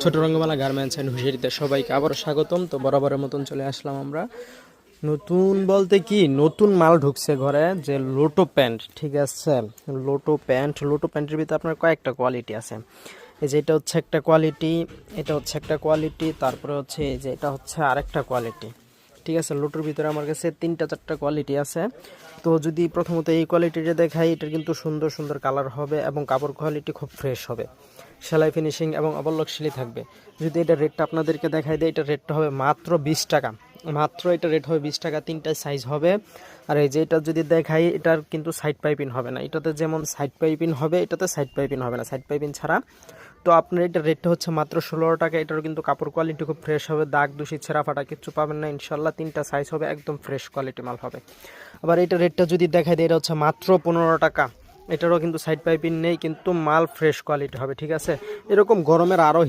ছোট Rangamala garments and হুশিয়ারিতে সবাইকে আবারও স্বাগতম। তো বরাবরের মতন চলে আসলাম আমরা। নতুন বলতে কি, নতুন মাল ঢুকছে ঘরে, যে লোটো প্যান্ট। ঠিক আছে, লোটো প্যান্টের ভিতরে আপনার কয়েকটা কোয়ালিটি আছে। এই যে এটা হচ্ছে একটা কোয়ালিটি, এটা হচ্ছে একটা কোয়ালিটি, তারপরে হচ্ছে এই যে এটা হচ্ছে আরেকটা কোয়ালিটি। ঠিক আছে, লোটোর ভিতরে আমার কাছে 3-4টা কোয়ালিটি আছে। তো যদি প্রথমত এই কোয়ালিটিটা দেখাই, এটার কিন্তু সুন্দর সুন্দর কালার হবে এবং কাপড় কোয়ালিটি খুব ফ্রেশ হবে, সেলাই ফিনিশিং এবং অবলক শিলি থাকবে। যদি এটা রেটটা আপনাদেরকে দেখাই দেয়, এটা রেটটা হবে মাত্র 20 টাকা। মাত্র এটা রেট হবে 20 টাকা, 3টা সাইজ হবে। আর এই যে এটা যদি দেখাই, এটার কিন্তু সাইড পাইপিং হবে না। এটাতে যেমন সাইড পাইপিং হবে, এটাতে সাইড পাইপিং হবে না, সাইড পাইপিং ছাড়া। তো আপনার এটার রেটটা হচ্ছে মাত্র 16 টাকা। এটারও কিন্তু কাপড় কোয়ালিটি খুব ফ্রেশ হবে, দাগ দূষি ছেঁড়া ফাটা কিচ্ছু পাবেন না ইনশাল্লাহ। 3টা সাইজ হবে, একদম ফ্রেশ কোয়ালিটি মাল হবে। আবার এটার রেটটা যদি দেখাই দেয়, এটা হচ্ছে মাত্র 15 টাকা। এটারও কিন্তু সাইড পাইপিং নেই, কিন্তু মাল ফ্রেশ কোয়ালিটি হবে। ঠিক আছে, এরকম গরমের আরও